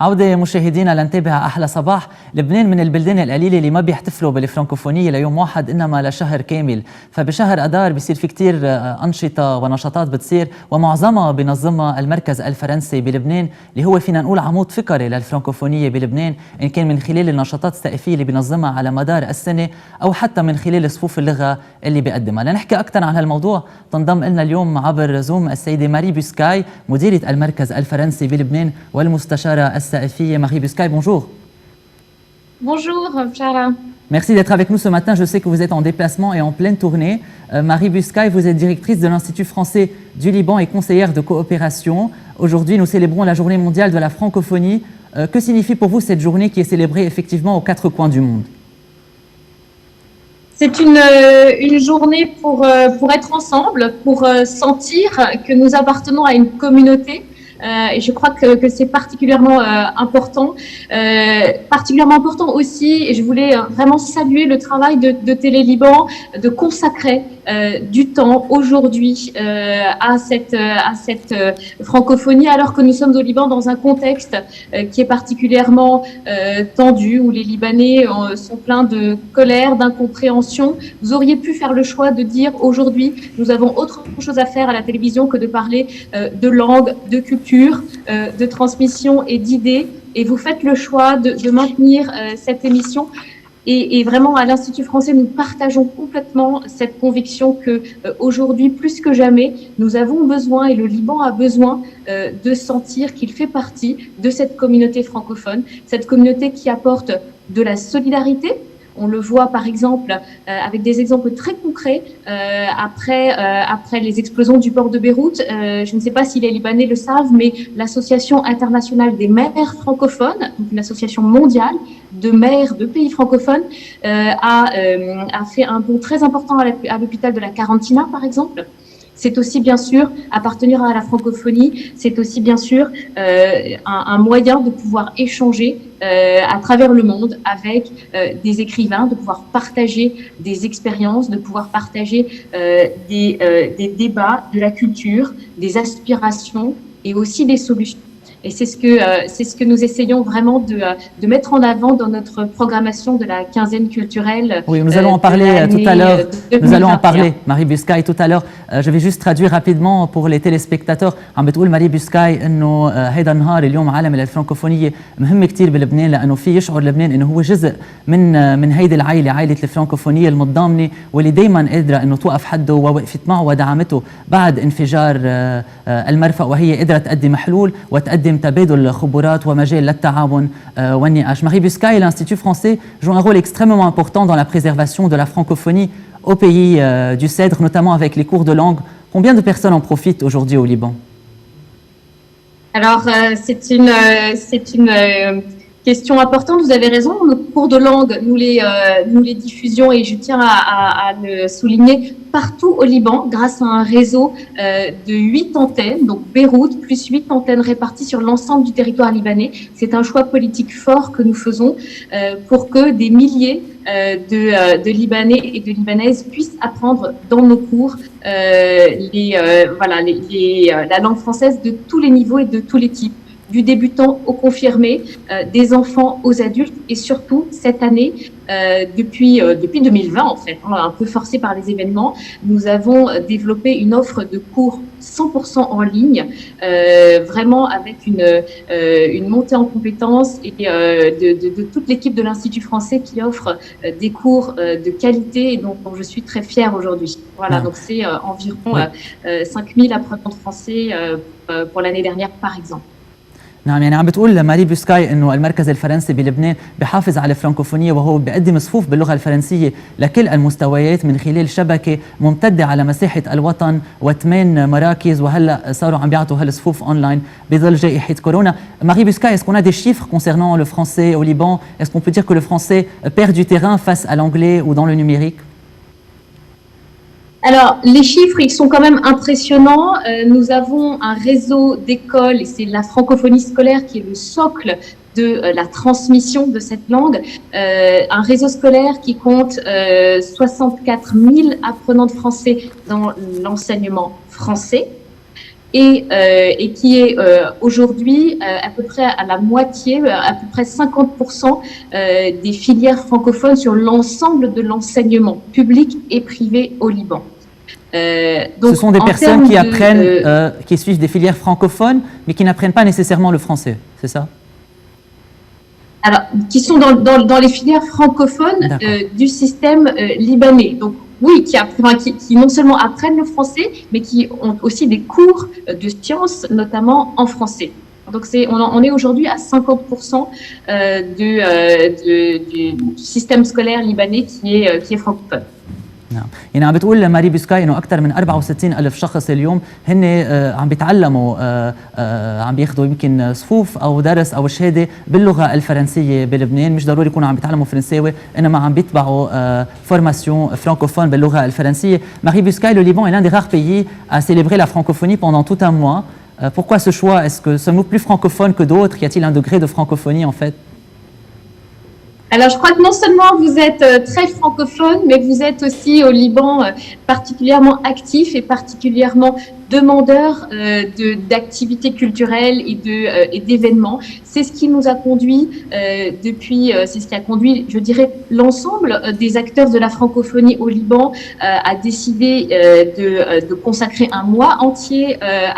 عودة مشاهدينا لنتابع أحلى صباح. لبنان من البلدان القليلة اللي ما بيحتفلوا بالفرنكوفونية ليوم واحد إنما لشهر كامل، فبشهر أدار بيصير في كتير أنشطة ونشاطات بتصير ومعظمها بينظمها المركز الفرنسي بلبنان اللي هو فينا نقول عمود فقري للفرنكوفونية بلبنان، إن كان من خلال النشاطات الثقافية اللي بينظمها على مدار السنة أو حتى من خلال صفوف اللغة اللي بيقدمها. لنحكي أكثر عن هالموضوع تنضم لنا اليوم عبر زوم السيدة ماري بوسكاي مديرة المركز الفرنسي بلبنان والمستشارة السائفية. Marie Buscaille, bonjour. Bonjour, Charles. Merci d'être avec nous ce matin. Je sais que vous êtes en déplacement et en pleine tournée. Marie Buscaille, vous êtes directrice de l'Institut français du Liban et conseillère de coopération. Aujourd'hui, nous célébrons la journée mondiale de la francophonie. Que signifie pour vous cette journée qui est célébrée effectivement aux quatre coins du monde? C'est une journée pour être ensemble, pour sentir que nous appartenons à une communauté. Et je crois que c'est particulièrement important. Particulièrement important aussi, et je voulais vraiment saluer le travail de Télé Liban, de consacrer du temps aujourd'hui à cette francophonie, alors que nous sommes au Liban dans un contexte qui est particulièrement tendu, où les Libanais sont pleins de colère, d'incompréhension. Vous auriez pu faire le choix de dire aujourd'hui, nous avons autre chose à faire à la télévision que de parler de langue, de culture, de transmission et d'idées, et vous faites le choix de maintenir cette émission. Et vraiment, à l'Institut français, nous partageons complètement cette conviction que aujourd'hui, plus que jamais, nous avons besoin, et le Liban a besoin, de sentir qu'il fait partie de cette communauté francophone, cette communauté qui apporte de la solidarité. On le voit par exemple avec des exemples très concrets après les explosions du port de Beyrouth. Je ne sais pas si les Libanais le savent, mais l'Association internationale des maires francophones, une association mondiale de maires de pays francophones, a fait un bond très important à l'hôpital de la Carantina par exemple. C'est aussi bien sûr appartenir à la francophonie, c'est aussi bien sûr un moyen de pouvoir échanger à travers le monde avec des écrivains, de pouvoir partager des expériences, de pouvoir partager des débats, de la culture, des aspirations et aussi des solutions. Et c'est ce que nous essayons vraiment de mettre en avant dans notre programmation de la quinzaine culturelle. Oui, nous allons en parler tout à l'heure. Nous allons en parler, Marie Buscaille, tout à l'heure. Je vais juste traduire rapidement pour les téléspectateurs. عم بتقول ماري بوسكاي انه هيدا النهار اليوم عالمي للفرنكوفونيه مهم كثير بلبنان، لانه في يشعر لبنان انه هو جزء من هيدي العائله، عائله الفرنكوفونيه المتضامنه واللي دائما قادره انه توقف حده ووقفت معه ودعمته بعد انفجار المرفأ، وهي قدرت تقدم حلول وتقدم تبادل خبرات ومجال للتعاون والنقاش. Marie Buscaille, l'Institut français joue un rôle extrêmement important dans la préservation de la francophonie au pays du Cèdre, notamment avec les cours de langue. Combien de personnes en profitent aujourd'hui au Liban? Alors, c'est une question importante, vous avez raison. Nos cours de langue, nous les diffusions, et je tiens à le souligner, partout au Liban, grâce à un réseau de 8 antennes, donc Beyrouth, plus 8 antennes réparties sur l'ensemble du territoire libanais. C'est un choix politique fort que nous faisons pour que des milliers de Libanais et de Libanaises puissent apprendre dans nos cours la langue française de tous les niveaux et de tous les types, du débutant au confirmé, des enfants aux adultes, et surtout cette année, depuis 2020 en fait, un peu forcé par les événements, nous avons développé une offre de cours 100% en ligne, vraiment avec une montée en compétences et de toute l'équipe de l'Institut français qui offre des cours de qualité et dont je suis très fière aujourd'hui. Voilà, donc c'est environ 5000 apprenants de français pour l'année dernière par exemple. نعم، يعني عم بتقول ماري بوسكاي انه المركز الفرنسي بلبنان بحافظ على الفرنكوفونيه وهو بيقدم صفوف باللغه الفرنسيه لكل المستويات من خلال شبكه ممتده على مساحه الوطن و8 مراكز، وهلا صاروا عم بيعطوا هالصفوف اونلاين بظل جائحه كورونا. Marie Buscaille, est-ce qu'on a des chiffres concernant le français au Liban? Est-ce qu'on peut dire que le français perd du terrain face à l'anglais ou dans le numérique? Alors, les chiffres, ils sont quand même impressionnants. Nous avons un réseau d'écoles, et c'est la francophonie scolaire qui est le socle de la transmission de cette langue. Un réseau scolaire qui compte 64 000 apprenants de français dans l'enseignement français. et qui est aujourd'hui à peu près à la moitié, à peu près 50% des filières francophones sur l'ensemble de l'enseignement public et privé au Liban. Donc, ce sont des personnes qui apprennent, qui suivent des filières francophones, mais qui n'apprennent pas nécessairement le français, c'est ça? Alors, qui sont dans les filières francophones du système libanais. Donc, oui, qui non seulement apprennent le français, mais qui ont aussi des cours de sciences, notamment en français. Donc, on est aujourd'hui à 50% du système scolaire libanais qui est francophone. نعم يعني عم بتقول ماري بيسكاي انه اكثر من 64 الف شخص اليوم هن عم بيتعلموا عم بياخذوا يمكن صفوف او درس او شهاده باللغه الفرنسيه بلبنان مش ضروري يكونوا عم بيتعلموا فرنساوي انما عم بيتبعوا formation francophone باللغه الفرنسيه. Marie Buscaille, le Liban est l'un des rares pays à célébrer la francophonie pendant tout un mois. Pourquoi ce choix? Est-ce que sommes-nous plus francophones que d'autres? Y a-t-il un degré de francophonie en fait? Alors, je crois que non seulement vous êtes très francophone, mais vous êtes aussi au Liban particulièrement actif et particulièrement demandeur d'activités culturelles et d'événements. C'est ce qui nous a conduit c'est ce qui a conduit, je dirais, l'ensemble des acteurs de la francophonie au Liban à décider de consacrer un mois entier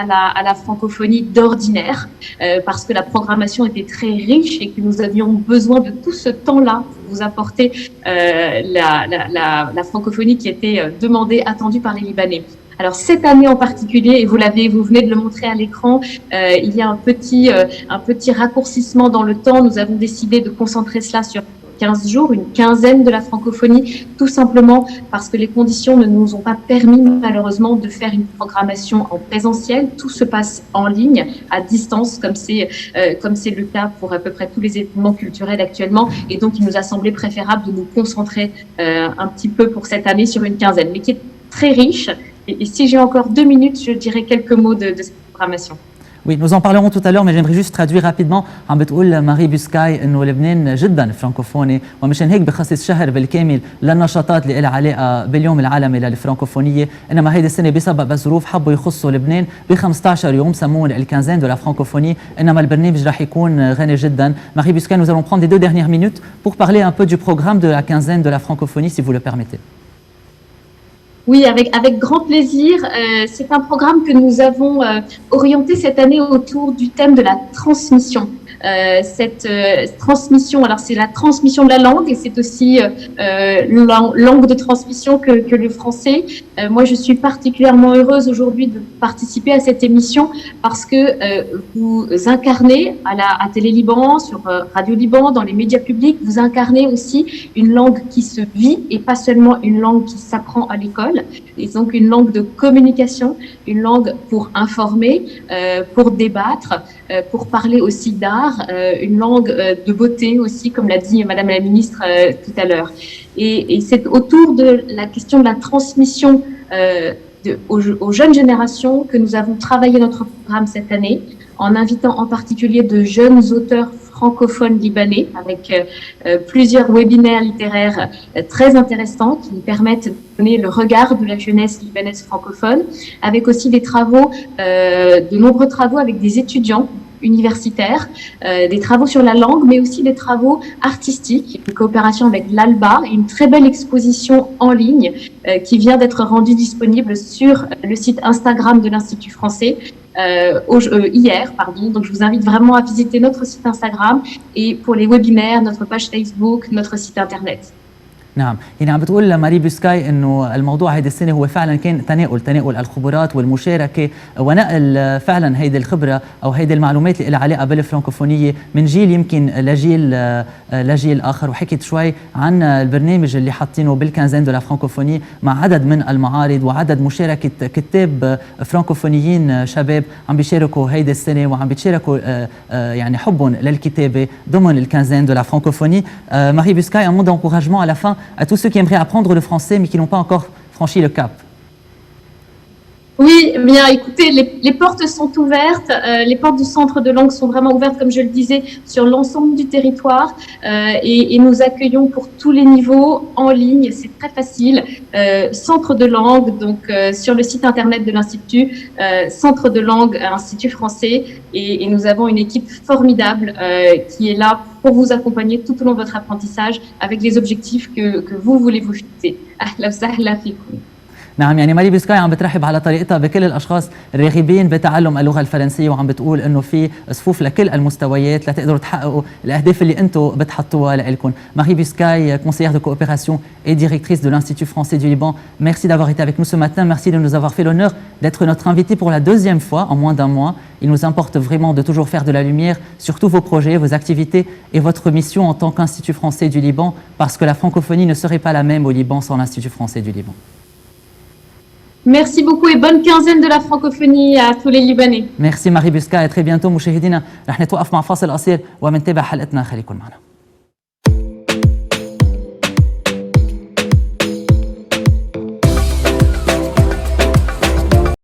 à la francophonie d'ordinaire, parce que la programmation était très riche et que nous avions besoin de tout ce temps-là pour vous apporter la francophonie qui était demandée, attendue par les Libanais. Alors cette année en particulier, et vous venez de le montrer à l'écran, il y a un petit raccourcissement dans le temps. Nous avons décidé de concentrer cela sur 15 jours, une quinzaine de la francophonie, tout simplement parce que les conditions ne nous ont pas permis malheureusement de faire une programmation en présentiel. Tout se passe en ligne, à distance, comme c'est le cas pour à peu près tous les événements culturels actuellement. Et donc il nous a semblé préférable de nous concentrer un petit peu pour cette année sur une quinzaine, mais qui est très riche. Et si j'ai encore 2 minutes, je dirais quelques mots de cette programmation. Oui, nous en parlerons tout à l'heure, mais j'aimerais juste traduire rapidement. عم بتقول ماري بيسكاي انه لبنان جدا فرانكوفوني ومشان هيك بخصص شهر بالكامل للنشاطات اللي لها علاقه باليوم العالمي للفرانكوفونيه، انما هيدي السنه بسبب ظروف حبوا يخصوا لبنان ب 15 يوم سموه الكانزين دو لا فرانكوفوني، انما البرنامج رح يكون غني جدا. Marie Buscaille, nous allons prendre les 2 dernières minutes pour parler un peu du programme de la quinzaine de la francophonie, si vous le permettez. Oui, avec grand plaisir. C'est un programme que nous avons orienté cette année autour du thème de la transmission. Cette transmission, alors c'est la transmission de la langue et c'est aussi la langue de transmission que le français. Moi, je suis particulièrement heureuse aujourd'hui de participer à cette émission parce que vous incarnez à Télé Liban, sur Radio Liban, dans les médias publics, vous incarnez aussi une langue qui se vit et pas seulement une langue qui s'apprend à l'école. Et donc une langue de communication, une langue pour informer, pour débattre, pour parler aussi d'art, une langue de beauté aussi, comme l'a dit Madame la Ministre tout à l'heure. Et c'est autour de la question de la transmission aux jeunes générations que nous avons travaillé notre programme cette année, en invitant en particulier de jeunes auteurs francophones libanais, avec plusieurs webinaires littéraires très intéressants qui nous permettent de donner le regard de la jeunesse libanaise francophone, avec aussi des travaux, de nombreux travaux avec des étudiants universitaires, des travaux sur la langue, mais aussi des travaux artistiques, une coopération avec l'ALBA, une très belle exposition en ligne qui vient d'être rendue disponible sur le site Instagram de l'Institut français hier. Donc je vous invite vraiment à visiter notre site Instagram et pour les webinaires, notre page Facebook, notre site internet. نعم، يعني عم بتقول ماري بيسكاي انه الموضوع هيدي السنه هو فعلا كان تناول الخبرات والمشاركه ونقل فعلا هيدي الخبره او هيدي المعلومات اللي لها علاقه بالفرانكوفونيه من جيل يمكن لجيل اخر، وحكيت شوي عن البرنامج اللي حاطينه بالكانزين دو لا فرانكوفوني مع عدد من المعارض وعدد مشاركه كتاب فرانكوفونيين شباب عم بيشاركوا هيدي السنه وعم بيشاركوا يعني حبهم للكتابه ضمن الكانزين دو لا فرانكوفوني. Marie Buscaille, un mot d'encouragement à la fin à tous ceux qui aimeraient apprendre le français mais qui n'ont pas encore franchi le cap. Oui, bien écoutez, les portes sont ouvertes, les portes du centre de langue sont vraiment ouvertes, comme je le disais, sur l'ensemble du territoire et nous accueillons pour tous les niveaux en ligne, c'est très facile. Centre de langue, donc sur le site internet de l'Institut, centre de langue Institut français et nous avons une équipe formidable qui est là pour vous accompagner tout au long de votre apprentissage avec les objectifs que vous voulez vous fixer. أهلا وسهلا فيكم. نعم يعني ماري بيسكاي عم بترحب على طريقتها بكل الاشخاص الراغبين بتعلم اللغه الفرنسيه وعم بتقول انه في صفوف لكل المستويات لتقدروا تحققوا الاهداف اللي انتم بتحطوها لكم. Marie Buscaille, conseillère de coopération et directrice de l'Institut français du Liban, merci d'avoir été avec nous ce matin, merci de nous avoir fait l'honneur d'être notre invité pour la deuxième fois en moins d'un mois. Il nous importe vraiment de toujours faire de la lumière sur tous vos projets, vos activités et votre mission en tant qu'Institut français du Liban, parce que la francophonie ne serait pas la même au Liban sans l'Institut français du Liban. Merci beaucoup et bonne quinzaine de la francophonie à tous les Libanais. Merci Marie Buscaille, à très bientôt مشاهدينا. رح نتوقف مع فاصل قصير ومنتابع حلقتنا، خليكن معنا.